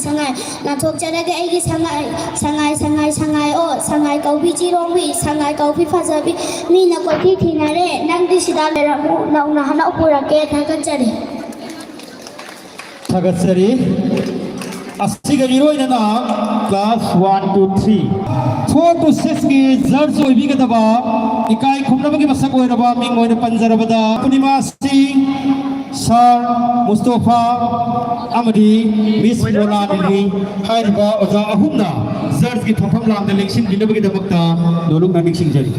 sangai na thok charaga aigi sangai o sangai kaubi chirongbi sangai kaubi fajabi mi na ko thi thinare nang di sida leramu nauna hana upurake thakachari asiga heroine na class 1 to 3 4 to 6 ki judge oibi ga daba ikai khumna bagi masak oiraba ming oina panjarabada Purnima Singh Sir Mustafa Amadi Miss Molanili hairiba oja ahumna judge ki thapam lamda election dinabagi dabakta doluk na mixing jari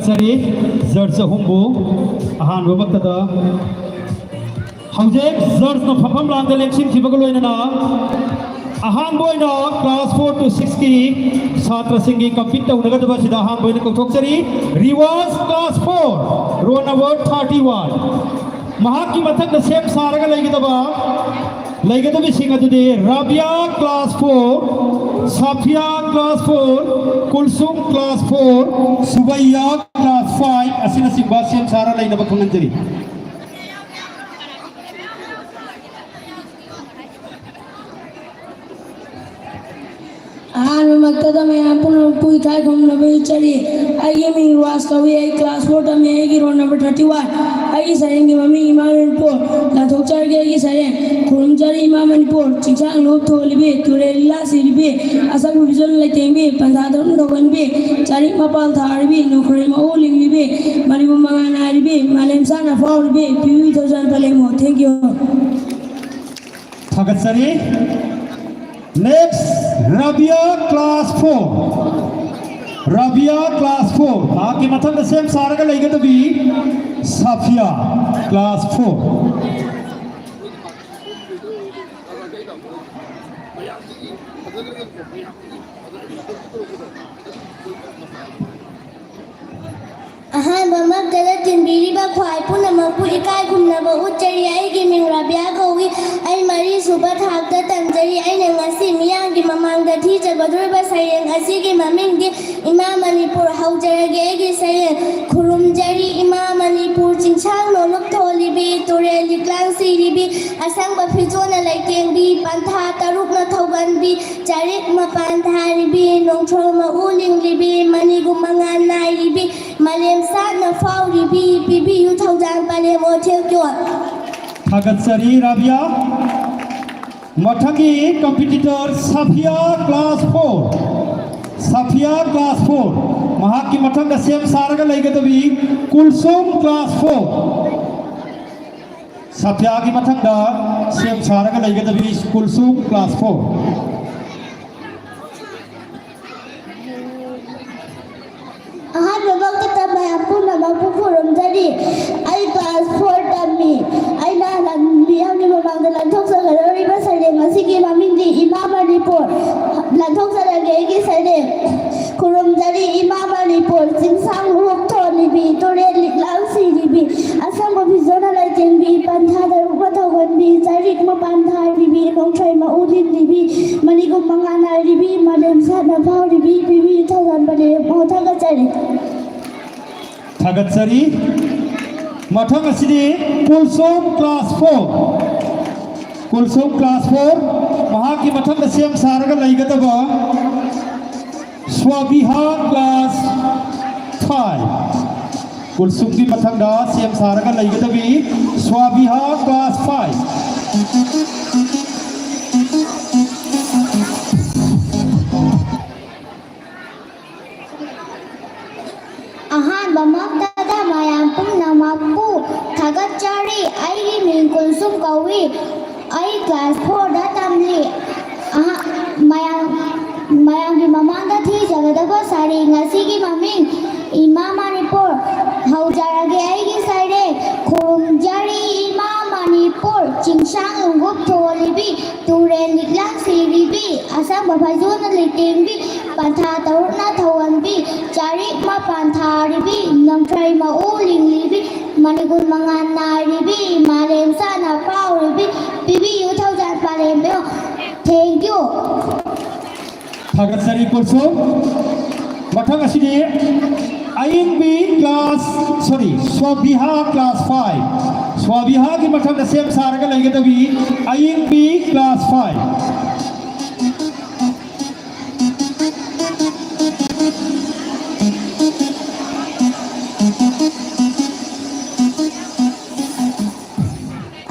Sari Judge Humbu ahan babakta Haujek Judge no phapam lam the election khibagaloina na ahan boina class 4 to 6 ki chhatra singhi compete unaga daba sida ahan boina kokthok sari Rivas class 4 roll number 31 mahaki mathak na same saraga laigidaba singa today Rabia class 4 Safia class 4 Kulsum class 4 Subaya class 5 asina simba same sara laina bakhangan jari Maktada में अपन पूरी Thai घूमने में चली आइए मैं वास कभी आई class 4 में आएगी रोल नंबर 31 आइए सरेंगे मम्मी इमामनपुर लाथोक चढ़ गई सरें खुरमचरी इमामनपुर चिंचांग लोग थोलिबे तुरेला सिरबे असम विजन लेतेंबे पंधादन दोगनबे चारी मपाल थारबे नौकरी में ओलिंगबे मरिबु मंगानारिबे मालेमसा नफाउरबे पीवी थोजन पलेमो थैंक यू स्वागत सरी Next, Rabia class 4. Rabia class 4. आगे मतलब the same सारा का लेगा तो भी Safia class 4. ahan mama kala tinbiri ba khwai puna ma pu ikai khumna ba uchari ai gi ming Rabia gowi ai mari suba thakta tanjari ai na ngasi miyang gi mamang da thi jabadur ba sayeng asi gi maming gi Imam Manipur haujarage ai gi sayeng khurumjari Imam Manipur chingchang no lok tholibi tureli klang siribi asang ba phijona laiteng bi pantha taruk na thogan bi charik ma pantha ribi nongthol ma uling libi mani gu mangan nai ribi malem sana fauri bi yu thojan pale mo thekyo स्वागत सरी Rabia मठगी competitor Safia class 4 Safia class 4 महाकी मठग द same सारगा लेगे तो भी Kulsum class 4 Safia की मठग द सेम सारगा लेगे तो भी Kulsum class 4 ahan babak kita bayapu nama pupu romjari ai class 4 tami ai na lan biang ni babang dalan thok sa galori ba sare ngasi ki maming di Imam Manipur lan thok sa lagi ki sare kuromjari Imam Manipur singsang rup thoni bi tore liklang siri bi asam ba bizona lai chen bi pantha daru ba thogon bi charik ma pantha bi nongchai ma udin bi mani gu mangana bi malem sa na phau bi thogan bale mo thaga chari स्वागत सरी मठग असि Kulsum class 4 Kulsum class 4 महाकी मठग द same सारगा लेगदबा Swabiha class 5 Kulsum की मठग द सेम सारगा लेगदबी Swabiha class 5 ai class 4 da tamli mayang mamang da thi jagadaba sari ngasi gi maming Ima Manipur haujarage ai gi sare khurumjari Ima Manipur chingsang lungup tholibi turen liklang siribi asam babajuna litimbi pantha taruna thawanbi chari ma pantharibi namtrai ma ulinglibi manigun manganaribi malem sana pauribi bibi yu thaujan palem thank you Thagat sari kurso mathang asidi Ayin B class Swabiha class 5 Swabiha ki mathang da same saraga lagi tabi Ayin B class 5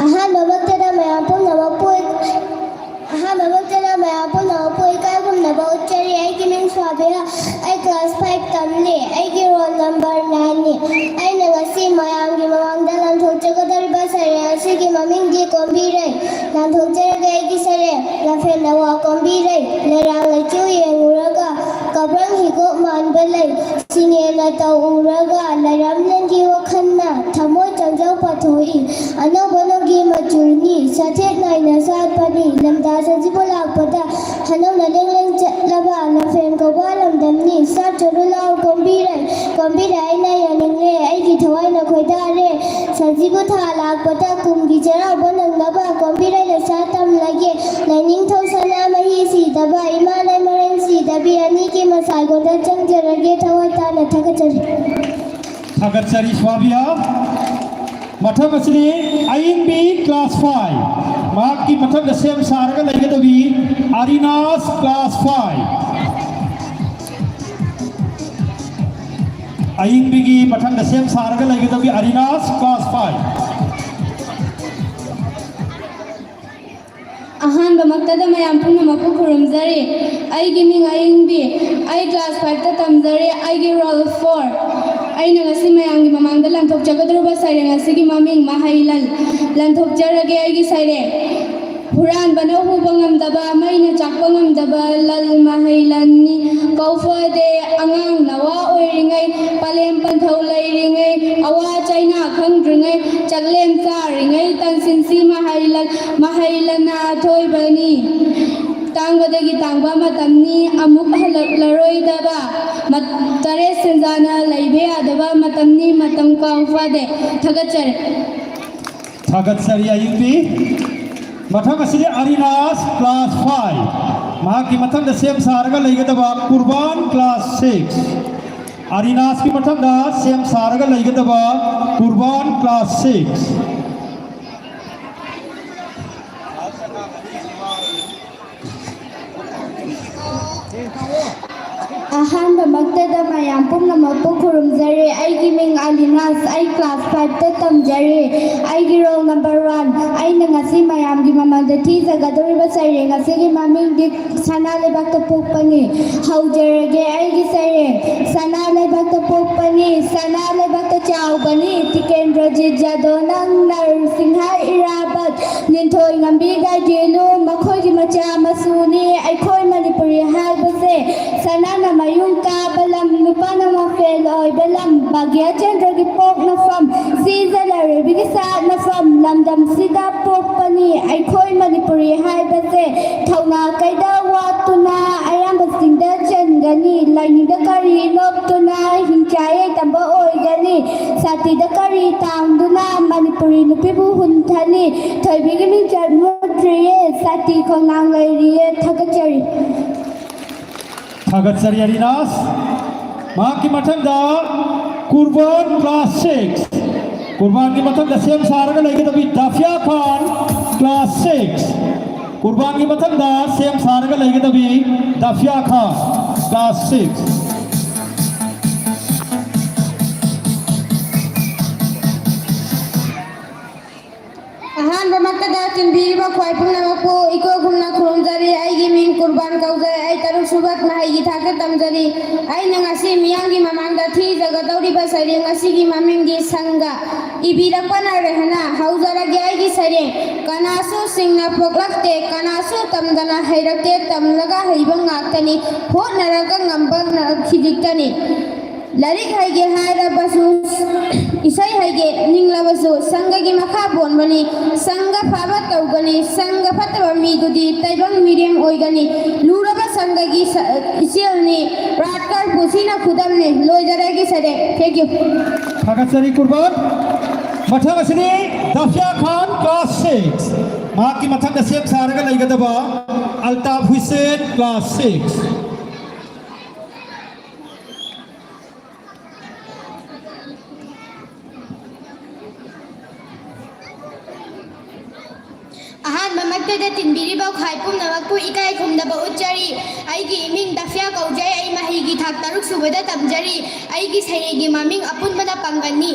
Aha babaktada mayapun nawapui Aha babaktada mayapun nawapui kai kum nabauchari ai ki min Swabiha ai class 5 tamli ai ki roll number 9 ni ai nangasi mayam gi mamangda lan thokchagadar ba sare asi ki maming gi kombi rai lan thokcharaga ai ki sare la fe nawa kombi rai la rang la chu yenguraga kabrang hi ko man balai sine na tau uraga la ram len gi wakhanna thamoi changjau pathoi ano bono gi machurni sathet nai na sat pani lamda sajibola pada hanam na leng laba la fen ko ba lam damni sat churula kombi rai na yaning le ai gi thawai na khoida re sajibo thala pada kum gi jara bonang laba kombi rai na satam lage laning thau sana mahi si daba imanai maren si dabi ani ki masai goda changjarage thawai ta na thakachari Thagat sari Swabiha mathang asidi Ayin B class 5 Mak ki mathang da same saraga lagi tabi Arinas class 5 Ayin B ki mathang da same saraga lagi tabi Arinas class 5 अहानबा मक्तदा मयाम पुनमकु खुरुमजरी आइगी Ming आइंगबी I class 5 ता तमजरी आइगी role 4 आइना ngasi mayamgi mamangda lanthokchagadruba saire ngasi gi maming mahailan lanthokjarage aigi saire Huran bana hubangam daba maina chakpangam daba lal mahailanni kaufade angang nawa oiringai palem panthau lairingai awa chaina khangdringai chaglem charingai tansinsi mahailana thoibani tangwadagi tangba matamni amuk halaklaroi daba tare senjana laibe adaba matamni matam kaufade Thagat sari Ayin B mathang asidi Arinas class 5 Mahak ki mathang da same saraga lagi taba Kurban class 6 Arinas ki mathang da same saraga lagi taba Kurban class 6 Ahanba magtada mayam pumnamapu khurumjari aigi ming Alinas ai class 5 ta tamjari aigi roll number 1 ai ngasi mayam gi mamangda thi jagadoriba saire ngasi gi maming gi sana lebak ta pokpani haujarage aigi saire sana lebak ta pokpani sana lebak ta chaubani Tikendrajit Jadonang Narsingha Irabat ninthoi ngambi ga jelu makhoi gi macha masuni ai khoi Manipuri haibase sana na mayung ka balam nupana ma fel oi balam bagya chandra gi pok na fam seasonary bigisa na fam lamdam sida pok pani ai khoi Manipuri haibase thauna kaida watuna ayam basingda changani laini da kari noptuna hinchai tamba oi gani sati da kari tangduna Manipuri nupibu hunthani thoibigi mi jarmutriye sati khongang lairiye thagachari Thagat sari Arinas Mahak ki mathang da Kurban class 6 Kurban ki mathang da same saraga lagi tabi Dafia Khan class 6 Kurban ki mathang da same saraga lagi tabi Dafia Khan class 6 Ahanba maktada kinbiriba khwai pumnamapu iko khumna khurumjari aigi ming kurban kaujari ai taruk subat mahaigi thakta tamjari ai ngasi miyanggi mamangda thi jagadoriba saire ngasi gi maminggi sanga इबिरकपन रहना हौजरगे आइगी सरें Kanasu सिंगना पोकलकते Kanasu तमदना हैरकते तमलगा हैबं ngaktani hotnaraga ngambang khidikani लारिक हाइगे हायरा Basu इसाई हाइगे निंगला बसु संग की मखा बोनबनी संग फाबा तौगनी संग फतबा मीदुदी तैबंग medium ओइगनी लूरबा संग की इसेलनी राटकर पुसीना खुदमने लोइजरेगी सरे थैंक यू थागतसरी कुर्बान मथंग असनी दफिया खान क्लास 6 मा की मथंग सेम सारगा लैगदबा अल्ताफ हुसैन क्लास 6 अहान ममक्तदा तिनबिरिबा खाइ पुमनमकपु इकाय खुमदबा उच्चरी आइगी इमिंग दफिया कौजै आई महिगी थाक तरुक सुबदा तमजरी आइगी सैरेगी ममिंग अपुनबदा पंगनी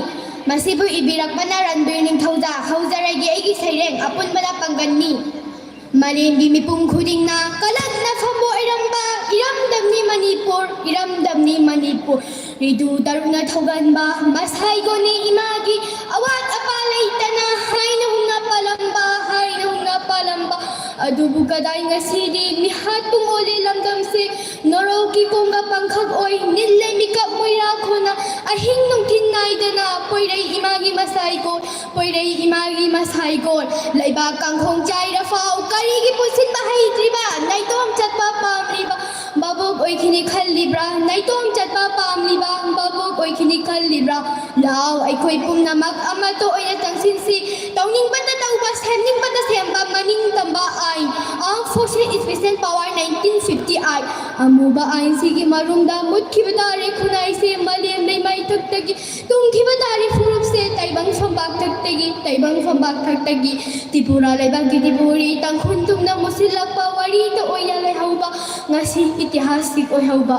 मसिबु इबिरकपना रणबीर निंगथौजा हौजरगी आइगी सैरेंग अपुनबदा पंगनी मलेंगी मिपुंग खुदिंगना कलकना फमो इरंबा इरमदमनी मणिपुर रिदु तरुना थौगनबा मसाइगोनी इमागी अवात अपा लैतना हाइना हुंगा पालंबा अदुबु कदाई ngasidi mihatung ole lamdam se noroki konga pangkhak oi nille mikap moira khona ahing nung thin naidana poirei imagi masai ko laiba kangkhong chai ra fau kari gi pusin bahai triba naitom chatpa pamriba babok oi khini khallibra naitom chatpa pamliba babok oi khini khallibra law ai khoi pumnamak amato oina tangsin si tawning bata tawba semning bata semba maning tamba ai ang force special power 1950 ai amuba ai sigi marumda mutkiba dare khunai se malem nei mai thak tungkiba dare furup se taibang sambak thak tagi tipura laibang tipuri tangkhun tungna musilak pawari to oya lai hauba ngasi itihasik oi hauba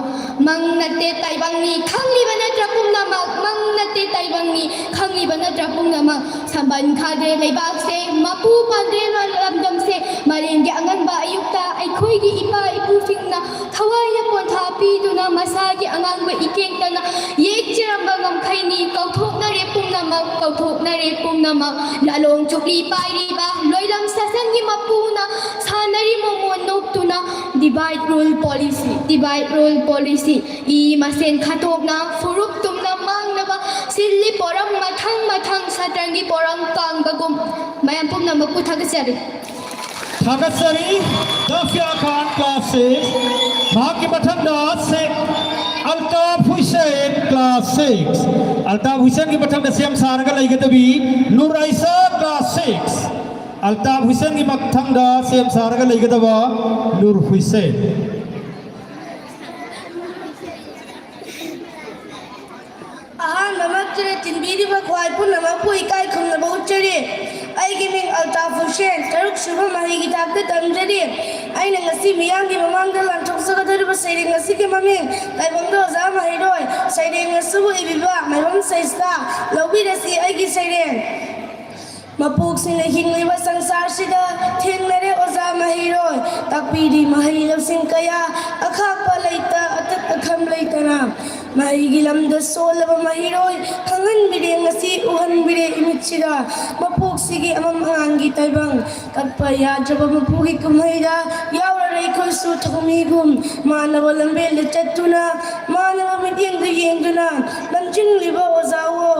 mangnate taibang ni khangliba natra pumnamak mangnate taibang ni khangliba natra pumnamak samban khade laibak se mapu pandre lamdam se malengi anganba ayukta aikhoigi ipa ipusingna thawaya pontha piduna masagi angangba ikengtana yekchiramba ngamkhaini kauthokna re pumnamak lalong chukli pairiba loilam sasangi mapuna sanari momon noktuna divide rule policy I masen khathokna furup tumna mangnaba silli porang mathang satrangi porang kangbagum mayam pumnamak puthagasari थागतसरी Dafiya Khan class 6 मा की मथंगदा से Altaf Hussain class 6 Altaf Hussain की मथंगदा same सारगा लैगदबी Noor Aisha class 6 Altaf Hussain की मथंगदा सेम सारगा लैगदबा नूर हुसैन अहान ममक्तदा तिनबिरिबा खाइ पुमनमकपु इकाय खुमदबा उच्चरी आइगी मिंग अल्ताफ हुसैन तरुक सुबह महिगी थाकते तमजरी आइना ngasi miyanggi mamangda lanthoksagadariba saireng ngasi ke maming taibangda oza mahiroy saireng ngasubu ibiba maibam saista lobirasi aigi saireng mapuk sing hingliba sangsar sida thengnare oza mahiroy takpidi mahilab sing kaya akhakpa leita atat akham leitana mahigi lamda solaba mahiroy khangan bide ngasi uhan bide imichira mapuk sigi amam angi taibang takpa ya jaba mapugi kumhaida yaura reikoi su thumigum manaba lambe le chatuna manaba midyeng de yengduna lamjing liba ozawo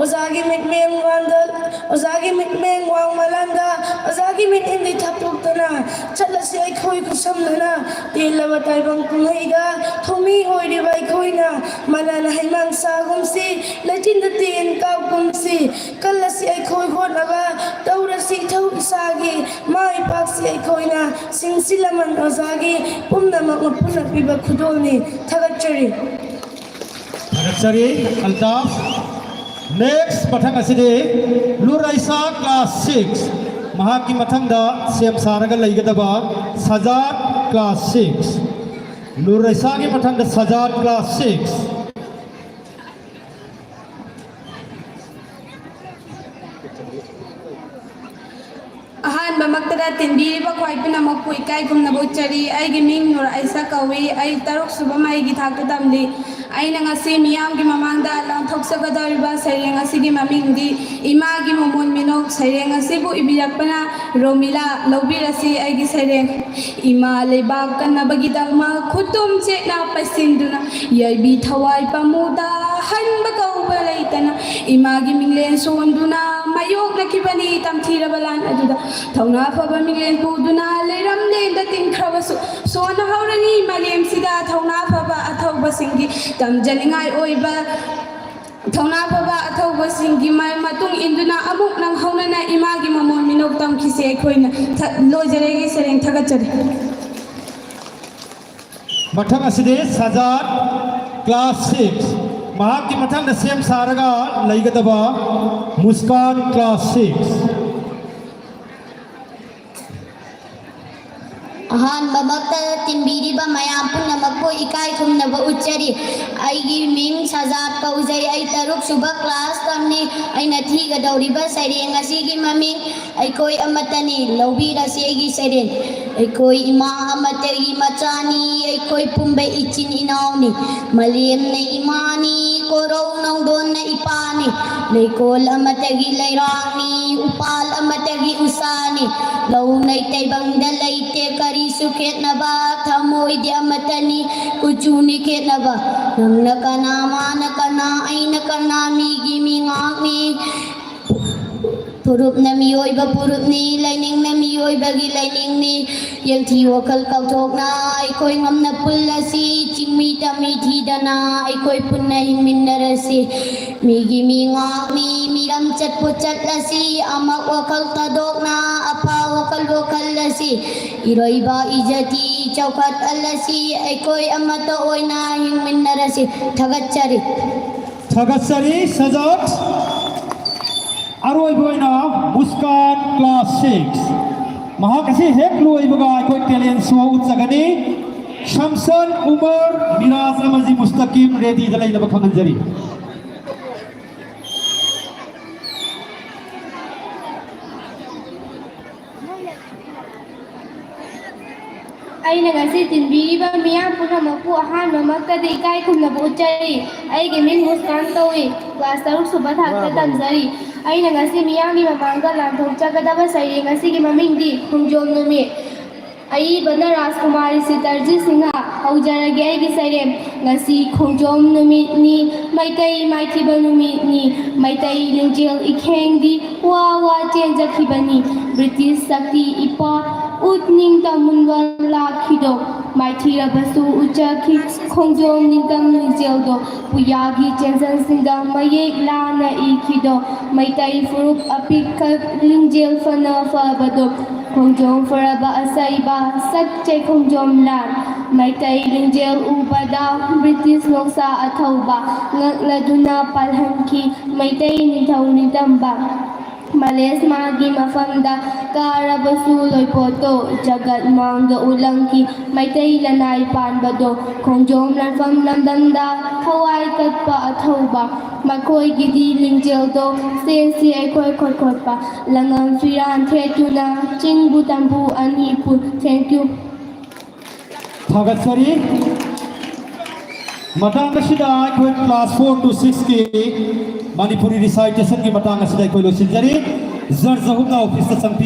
ozagi mitmeng wandal ozagi mitmeng wang malanda ozagi mit indi thaptuktana chalasi ai khoi kusamna telaba taibang kumhaida thumi oiriba ai khoina manana haimang sagumsi lajinda ten kaupumsi kalasi ai khoi gonaga taurasi thau isagi mai paksi ai khoina singsilaman ozagi pumnamak mapuna piba khudoni thagachari Altaf next मथंग असदे Nuraisa class 6 महा की मथंगदा same सारगा लैगदबा Sajad class 6 Nuraisa की मथंगदा Sajjad class 6 Ahaan ममक्तदा तिनबिरिबा खाइ पुमनमकपु इकाय खुमदबा उच्चरी आइगी मिंग नूर आइसा कौवी आई तरुक सुबह माइगी थाकते तमली ꯑꯩꯅ ꯉꯁꯤ ꯃꯤꯌꯥꯝꯒꯤ ꯃꯃꯥꯡꯗ ꯂꯥꯟꯊꯣꯛꯆꯒꯗꯧꯔꯤꯕ ꯁꯩꯔꯦꯡ ꯑꯁꯤꯒꯤ ꯃꯃꯤꯡꯗꯤ ꯏꯃꯥꯒꯤ ꯃꯃꯣꯟ ꯃꯤꯅꯣꯛ ꯁꯩꯔꯦꯡ ꯑꯁꯤꯕꯨ ꯏꯕꯤꯔꯛꯄꯅ ꯔꯣꯃꯤꯂꯥ ꯂꯧꯕꯤꯔꯁꯤ ꯑꯩꯒꯤ ꯁꯩꯔꯦꯡ ꯏꯃꯥ ꯂꯩꯕꯥꯛ ꯀꯟꯅꯕꯒꯤꯗꯃꯛ ꯈꯨꯇꯨꯝ ꯆꯦꯠꯅ ꯄꯩꯁꯤꯟꯗꯨꯅ ꯌꯥꯏꯕꯤ ꯊꯋꯥꯏ ꯄꯥꯃꯨꯗ ꯍꯟꯕ ꯀꯧꯕ ꯂꯩꯇꯅ ꯏꯃꯥꯒꯤ ꯃꯤꯡꯂꯦꯟ ꯁꯣꯟꯗꯨꯅ ꯃꯥꯌꯣꯛꯅꯈꯤꯕꯅꯤ ꯇꯝꯊꯤꯔꯕ ꯂꯥꯟ ꯑꯗꯨꯗ ꯊꯧꯅꯥ ꯐꯕ ꯃꯤꯡꯂꯦꯟ ꯄꯨꯗꯨꯅ ꯂꯩꯔꯝꯂꯦꯟꯗ ꯇꯤꯡꯈ꯭ꯔꯕꯁꯨ ꯁꯣꯟꯅ ꯍꯧꯔꯅꯤ ꯃꯥꯂꯦꯝꯁꯤꯗ ꯊꯧꯅꯥ ꯐꯕ ꯑꯊꯧꯕꯁꯤꯡꯒꯤ ꯇꯝꯖꯅꯤꯡꯉꯥꯏ ꯑꯣꯏꯕ ꯊꯧꯅꯥ ꯐꯕ ꯑꯊꯧꯕꯁꯤꯡꯒꯤ ꯃꯇꯨꯡ ꯏꯟꯗꯨꯅ ꯑꯃꯨꯛ ꯅꯪꯍꯧꯅꯅ ꯏꯃꯥꯒꯤ ꯃꯃꯣꯟ ꯃꯤꯅꯣꯛ ꯇꯝꯈꯤꯁꯦ ꯑꯩꯈꯣꯏꯅ ꯂꯣꯏꯖꯔꯦꯒꯤ ꯁꯩꯔꯦꯡ ꯊꯥꯒꯠꯆꯔꯤ मठंग असिदे सजाद क्लास 6 महाक की मठंग सेम सारगा लईगदबा मुस्कान क्लास 6 अहानबमक्ता तिनबिरिबा मयाम पुनमक्पु इकाई खुमनबा उच्चरी आइगी मिंग सजाद कौजै आई तरुक सुबह क्लास तमने आइना थीगदौरिबा सैरेंग असिगी ममिंग आइकोई अमतनी लौबीरसि आइगी सैरेंग आइकोई इमा अमतगी मचानी आइकोई पुंबे इचिन इनावनी मलेमने इमानी कोरौ नौदोन इपानी लेकोल अमतगी लैरांगनी उपाल अमतगी उसानी लौ नैतैबंगदा लैते करी सुखेत नबा थमोई दियामतनी कुचुनी खेत नबा नंग कना मान कना आइन कना मीगी मिंगानी पुरुप नमियोइबा पुरुपनी लाइनिंग नमियोइबागी लाइनिंगनी यंथी वखल कौथोकना आइकोई ngамna पुल्लसी चिमी तमी थीदना आइकोई पुन्ना हिमिन्नरसी मीगी मिंगानी मिरम चटपु चटलसी अमक वखल तदोकना अपा वखल वखलसी इरोइबा इजती चौखत अलसी आइकोई अमतो ओइना हिमिन्नरसी थगच्चरी सजाद अरोई बोइना मुस्कान क्लास 6 महाकसी हेक लोई बगा कोई टेलेंट सो उत्सगनी शमसन उमर मिराज अमजी मुस्तकीम रेडी जलाई लब खंगजरी ꯑꯩꯅ ꯉꯁꯤ ꯇꯤꯟꯕꯤꯔꯤꯕ ꯃꯤꯌꯥꯝ ꯄꯨꯝꯅꯃꯛꯄꯨ ꯑꯍꯥꯟꯕꯃꯛꯇꯗ ꯏꯀꯥꯏ ꯈꯨꯝꯅꯕ ꯎꯠꯆꯔꯤ ꯑꯩꯒꯤ ꯃꯤꯡ ꯃꯨꯁꯀꯥꯟ ꯀꯧꯏ ꯀ꯭ꯂꯥꯁ 6 ꯁꯨꯕ ꯊꯥꯛꯇ ꯇꯝꯖꯔꯤ ꯑꯩꯅ ꯉꯁꯤ ꯃꯤꯌꯥꯝꯒꯤ ꯃꯃꯥꯡꯗ ꯂꯥꯟꯊꯣꯛꯆꯒꯗꯕ ꯁꯩꯔꯦꯡ ꯑꯁꯤꯒꯤ ꯃꯃꯤꯡꯗꯤ ꯈꯣꯡꯖꯣꯝ ꯅꯨꯃꯤꯠ ꯑꯏꯕꯅ ꯔꯥꯖꯀꯨꯃꯥꯔꯤ ꯁꯤꯇꯔꯖꯤꯠ ꯁꯤꯡꯍ ꯍꯧꯖꯔꯒꯦ ꯑꯩꯒꯤ ꯁꯩꯔꯦꯡ ꯉꯁꯤ ꯈꯣꯡꯖꯣꯝ ꯅꯨꯃꯤꯠꯅꯤ ꯃꯩꯇꯩ ꯃꯥꯏꯊꯤꯕ ꯅꯨꯃꯤꯠꯅꯤ ꯃꯩꯇꯩ ꯂꯤꯡꯖꯦꯜ ꯏꯈꯦꯡꯗꯤ ꯋꯥ ꯋꯥ ꯆꯦꯟꯖꯈꯤꯕꯅꯤ ꯕ꯭ꯔꯤꯇꯤꯁ ꯁꯛꯇꯤ ꯏꯄꯥ ꯎꯠꯅꯤꯡ ꯇꯝꯃꯨꯟꯕ ꯂꯥꯛꯈꯤꯗꯣ ꯃꯥꯏꯊꯤꯔꯕꯁꯨ ꯎꯠꯆꯈꯤ ꯈꯣꯡꯖꯣꯝ ꯅꯤꯡꯇꯝ ꯂꯤꯡꯖꯦꯜꯗꯣ ꯄꯨꯌꯥꯒꯤ ꯆꯦꯟꯖꯟꯁꯤꯡꯗ ꯃꯌꯦꯛ ꯂꯥꯅ ꯏꯈꯤꯗꯣ ꯃꯩꯇꯩ ꯐꯨꯔꯨꯞ ꯑꯄꯤꯛꯈꯛ ꯂꯤꯡꯖꯦꯜ ꯐꯅ ꯐꯕꯗꯣ ꯈꯣꯡꯖꯣꯝ ꯐꯔꯕ ꯑꯁꯩꯕ ꯁꯛꯆꯩ ꯈꯣꯡꯖꯣꯝ ꯂꯥꯟ ꯃꯩꯇꯩ ꯂꯤꯡꯖꯦꯜ ꯎꯕꯗ ꯕ꯭ꯔꯤꯇꯤꯁ ꯅꯣꯡꯁꯥ ꯑꯊꯧꯕ ꯉꯛꯂꯗꯨꯅ ꯄꯥꯜꯍꯟꯈꯤ ꯃꯩꯇꯩ ꯅꯤꯡꯊꯧ ꯅꯤꯡꯇꯝꯕ ꯃꯂꯦꯁ ꯃꯥꯒꯤ ꯃꯐꯝꯗ ꯀꯥꯔꯕꯁꯨ ꯂꯣꯏꯄꯣꯠꯇꯣ ꯖꯒꯠ ꯃꯥꯡꯗ ꯎꯠꯂꯝꯈꯤ ꯃꯩꯇꯩ ꯂꯅꯥꯏ ꯄꯥꯟꯕꯗꯣ ꯈꯣꯡꯖꯣꯝ ꯂꯥꯟꯐꯝ ꯂꯝꯗꯝꯗ ꯊꯋꯥꯏ ꯀꯠꯄ ꯑꯊꯧꯕ ꯃꯈꯣꯏꯒꯤꯗꯤ ꯂꯤꯡꯖꯦꯜꯗꯣ ꯆꯦꯟꯁꯤ ꯑꯩꯈꯣꯏ ꯈꯣꯠꯈꯣꯠꯄ ꯂꯉꯝ ꯐꯤꯔꯥꯟ ꯊꯦꯠꯇꯨꯅ ꯆꯤꯡꯕꯨ ꯇꯝꯕꯨ ꯑꯅꯤ ꯄꯨꯟ ꯊꯦꯡꯛ ꯌꯨ थगच्चरी मतंग असिदा कोई क्लास 4 to 6 की मणिपुरी रिसाइटेशन की मतंग असिदा कोई लोसिंजरी जर जहुना ऑफिस संपी